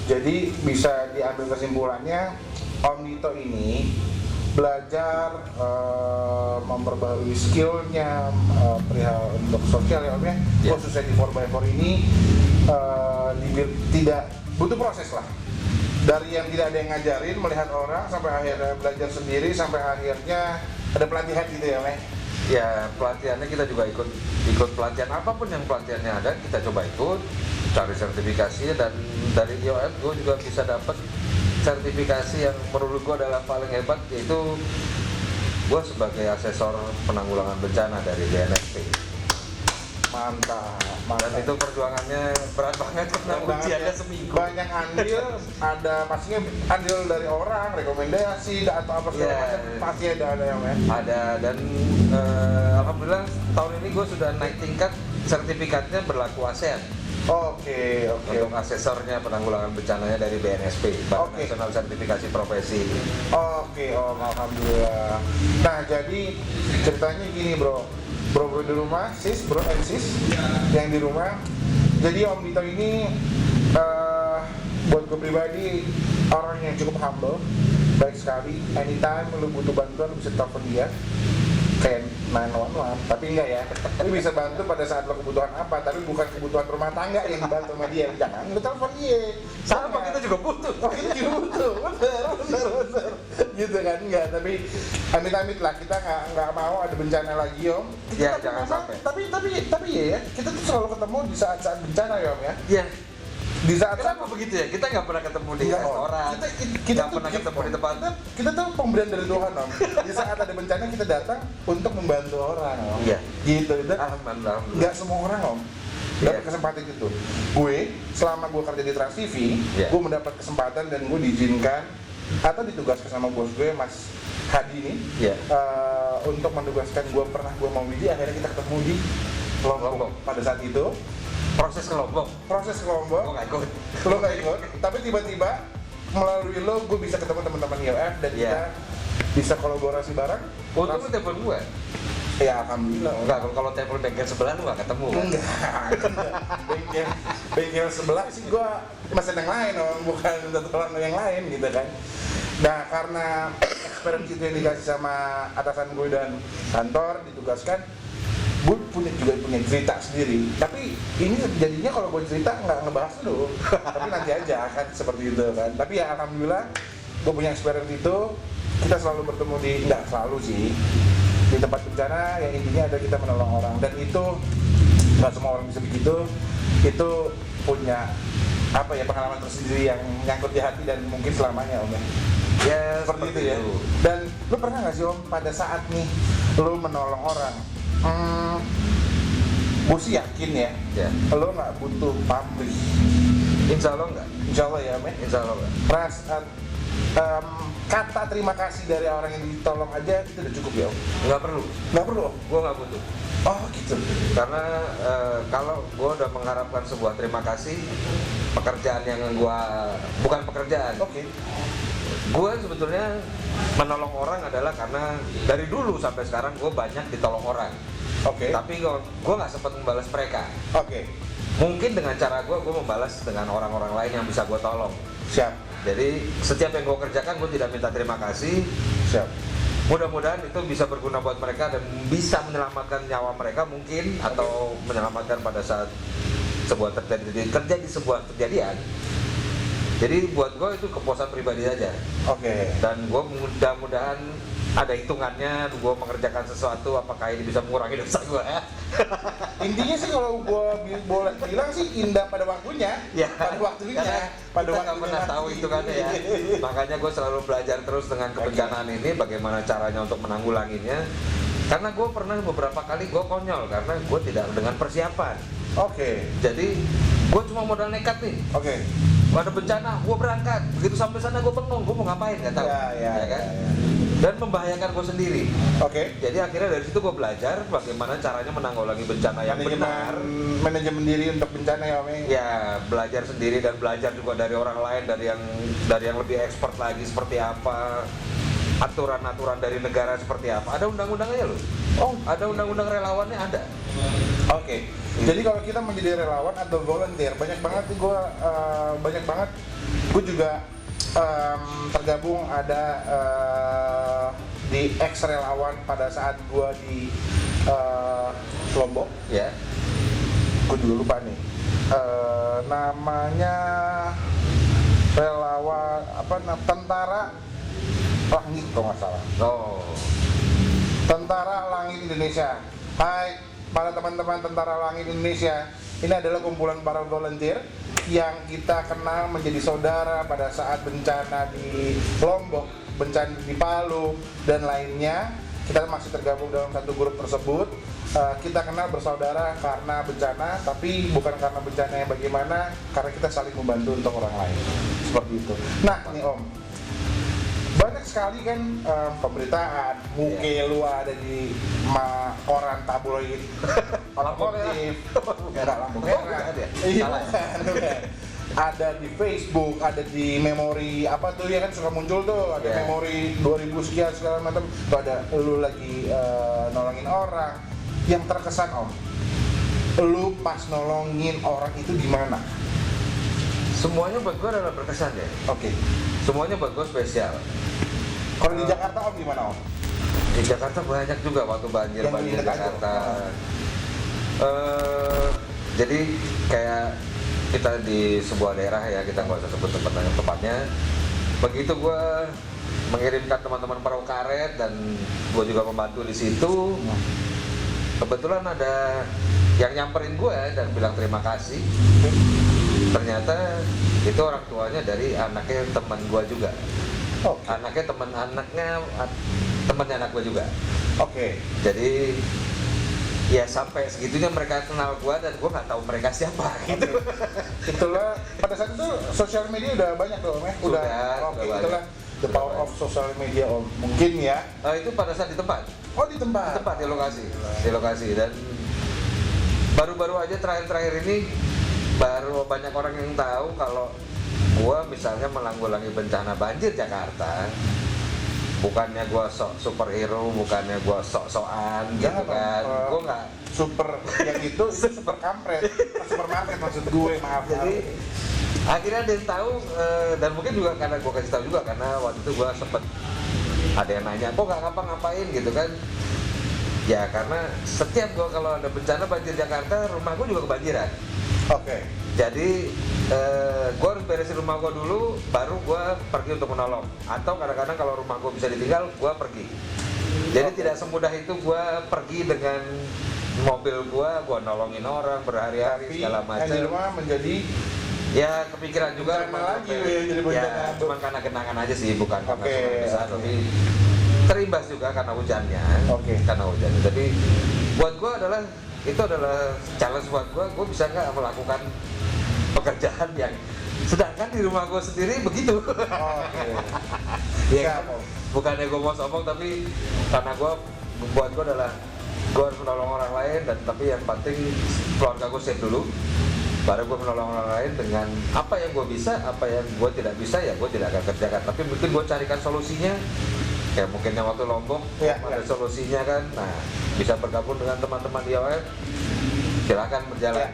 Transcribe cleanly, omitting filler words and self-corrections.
Jadi bisa diambil kesimpulannya, Om Dito ini belajar memperbarui skillnya perihal untuk sosial ya Om ya. Khususnya di 4x4 ini tidak butuh proses lah. Dari yang tidak ada yang ngajarin, melihat orang sampai akhirnya belajar sendiri sampai akhirnya ada pelatihan gitu ya Om ya. Ya pelatihannya kita juga ikut pelatihan, apapun yang pelatihannya ada kita coba ikut, cari sertifikasinya, dan dari IOF gue juga bisa dapat sertifikasi yang menurut gue adalah paling hebat, yaitu gue sebagai asesor penanggulangan bencana dari BNSP. Mantap. Dan itu perjuangannya berat banget karena ujiannya seminggu. Banyak andil, ada pastinya andil dari orang, rekomendasi atau apa segala macam pasti ada yang ya. Ada, dan alhamdulillah tahun ini gue sudah naik tingkat, sertifikatnya berlaku ASEAN. Oke. Untuk asesornya penanggulangan bencananya dari BNSP, Badan Nasional Sertifikasi Profesi. Oke, Om, alhamdulillah. Nah, jadi ceritanya gini, bro di rumah, bro and sis yang di rumah. Jadi Om Dito ini buat gue pribadi orang yang cukup humble, baik sekali. Anytime lu butuh bantuan, lu bisa telepon dia kayak 911, tapi enggak ya, lu bisa bantu pada saat lo kebutuhan apa, tapi bukan kebutuhan rumah tangga yang dibantu sama dia. Jangan lu telepon dia, sama kita juga butuh. Kita juga butuh, bener gitu kan. Enggak, tapi amit-amit lah, kita nggak mau ada bencana lagi Om. Ya jangan sampai. Tapi ya, kita tuh selalu ketemu di saat-saat bencana ya Om ya. Iya. Di saat kenapa begitu ya? Kita nggak pernah ketemu di restoran, kita nggak pernah ketemu di tempat. Kita tuh pemberian dari Tuhan Om. Di saat ada bencana kita datang untuk membantu orang Om. Iya. Gitu. Alhamdulillah. Nggak semua orang Om dapat kesempatan itu. Selama gue kerja di Trans TV, gue mendapat kesempatan dan gue diizinkan atau ditugaskan sama bos gue Mas Hadi ini untuk menugaskan gue mau Widi. Akhirnya kita ketemu di Lombok pada saat itu. Proses ke Lombok. Gue nggak ikut. Lo nggak ikut. Tapi tiba-tiba melalui lo, gue bisa ketemu teman-teman IOF dan kita bisa kolaborasi bareng. Untung lu telepon gue. Ya alhamdulillah. Enggak, kalau telepon bengkel sebelah lu nggak ketemu. Enggak. Bengkel sebelah sih gue mesen yang lain Om, bukan minta tolong yang lain gitu kan. Nah karena experience itu yang dikasih sama atasan gue dan kantor ditugaskan, gue punya cerita sendiri. Tapi ini jadinya kalau gue cerita nggak ngebahas dulu, tapi nanti aja kan seperti itu kan. Tapi ya alhamdulillah gue punya experience itu. Kita selalu bertemu nggak selalu sih, di tempat bencana yang intinya ada kita menolong orang, dan itu nggak semua orang bisa begitu. Itu punya pengalaman tersendiri yang nyangkut di hati dan mungkin selamanya Om ya seperti itu ya. Dan lu pernah nggak sih Om pada saat nih lu menolong orang, gue sih yakin ya, lo nggak butuh pamrih. Insya Allah nggak. Insya Allah ya Om. Insya Allah nggak. Kata terima kasih dari orang yang ditolong aja itu udah cukup ya Om. Nggak perlu. Gue nggak butuh. Oh gitu. Karena kalau gue udah mengharapkan sebuah terima kasih, pekerjaan yang gue bukan pekerjaan. Gue sebetulnya menolong orang adalah karena dari dulu sampai sekarang gue banyak ditolong orang. Tapi gue nggak sempat membalas mereka. Mungkin dengan cara gue membalas dengan orang-orang lain yang bisa gue tolong. Siap. Jadi setiap yang gue kerjakan gue tidak minta terima kasih. Siap. Mudah-mudahan itu bisa berguna buat mereka dan bisa menyelamatkan nyawa mereka mungkin, atau menyelamatkan pada saat terjadi sebuah kejadian. Jadi buat gue itu kepuasan pribadi aja. Dan gue mudah-mudahan ada hitungannya, gue mengerjakan sesuatu apakah ini bisa mengurangi dosa gue. Intinya sih kalau gue boleh bilang sih indah pada waktunya. Pada waktunya. Kita nggak pernah tahu hitungannya ya. Makanya gue selalu belajar terus dengan kebencanaan ini, bagaimana caranya untuk menanggulanginya. Karena gue pernah beberapa kali gue konyol karena gue tidak dengan persiapan. Jadi gue cuma modal nekat nih. Ada bencana, gue berangkat. Begitu sampai sana gue bengong, gue mau ngapain nggak tahu. Kan? Dan membahayakan gue sendiri. Jadi akhirnya dari situ gue belajar bagaimana caranya menanggulangi bencana yang benar. Manajemen diri untuk bencana ya Om. Ya, belajar sendiri dan belajar juga dari orang lain, dari yang lebih expert lagi seperti apa. aturan-aturan dari negara seperti apa. Ada undang-undangnya loh. Oh, Ada undang-undang relawannya ada. oke. Jadi kalau kita menjadi relawan atau volunteer, banyak banget nih gue juga tergabung ada di ex relawan pada saat gue di Lombok. Ya. Gue juga lupa nih. Namanya relawan tentara langit kalau nggak salah. Oh. Tentara Langit Indonesia. Hai para teman-teman Tentara Langit Indonesia. Ini adalah kumpulan para volunteer yang kita kenal menjadi saudara pada saat bencana di Lombok, bencana di Palu dan lainnya. Kita masih tergabung dalam satu grup tersebut. Kita kenal bersaudara karena bencana, tapi bukan karena bencana yang bagaimana, karena kita saling membantu untuk orang lain. Seperti itu. Nah, nih Om, banyak sekali kan pemberitaan, muke lu ada di koran tabloid, otomotif, lampu merah, bukan. Ada di Facebook, ada di memori apa tuh ya kan suka muncul tuh, ada memori 2000 sekian segala macam, tuh ada lu lagi nolongin orang. Yang terkesan Om, lu pas nolongin orang itu gimana? Semuanya buat gue adalah berkesan ya. Oke. Semuanya buat gue spesial. Kalau di Jakarta Om gimana Om? Di Jakarta banyak juga waktu banjir Jakarta. Jadi kayak kita di sebuah daerah ya, kita nggak usah sebut tempatnya. Begitu gue mengirimkan teman-teman perahu karet dan gue juga membantu di situ. Kebetulan ada yang nyamperin gue dan bilang terima kasih. Ternyata itu orang tuanya dari anaknya teman gue juga. Anaknya temannya anak gue juga. Oke. Jadi ya sampai segitunya mereka kenal gue dan gue nggak tahu mereka siapa gitu. Itulah pada saat itu sosial media udah banyak loh Om ya. Udah itulah the power of social media Om. Mungkin ya. Itu pada saat di tempat. Oh di tempat. Di tempat, di lokasi dan baru-baru aja terakhir ini baru banyak orang yang tahu kalau gua misalnya menanggulangi bencana banjir Jakarta, bukannya gua sok superhero, bukannya gua sok-sokan gitu kan. Gua nggak super yang itu super kampret, supermarket maksud gue, maaf. Jadi akhirnya ada yang tahu dan mungkin juga karena gua kasih tahu juga karena waktu itu gua sempet ada yang nanya, kok nggak ngapa-ngapain gitu kan. Ya karena setiap gua kalau ada bencana banjir Jakarta, rumah gua juga kebanjiran. Oke. Jadi gua harus beresin rumah gua dulu, baru gua pergi untuk menolong. Atau kadang-kadang kalau rumah gua bisa ditinggal, gua pergi. Jadi tidak semudah itu gua pergi dengan mobil gua nolongin orang berhari-hari segala macam. Di rumah menjadi ya kepikiran juga lagi ya cuma karena genangan aja sih, bukan karena tsunami besar, tapi terimbas juga karena hujannya. Karena hujannya. Jadi buat gua itu adalah challenge buat gua bisa nggak melakukan pekerjaan yang sedangkan di rumah gua sendiri begitu. Ya, bukannya gua mau sombong, tapi karena buat gua adalah gua harus menolong orang lain dan tapi yang penting keluarga gua safe dulu. Baru gue menolong orang lain dengan apa yang gue bisa, apa yang gue tidak bisa ya gue tidak akan kerjakan. Tapi mungkin gue carikan solusinya. Kayak mungkin yang waktu Lombok ada solusinya kan. Nah bisa bergabung dengan teman-teman di OF. Silakan berjalan.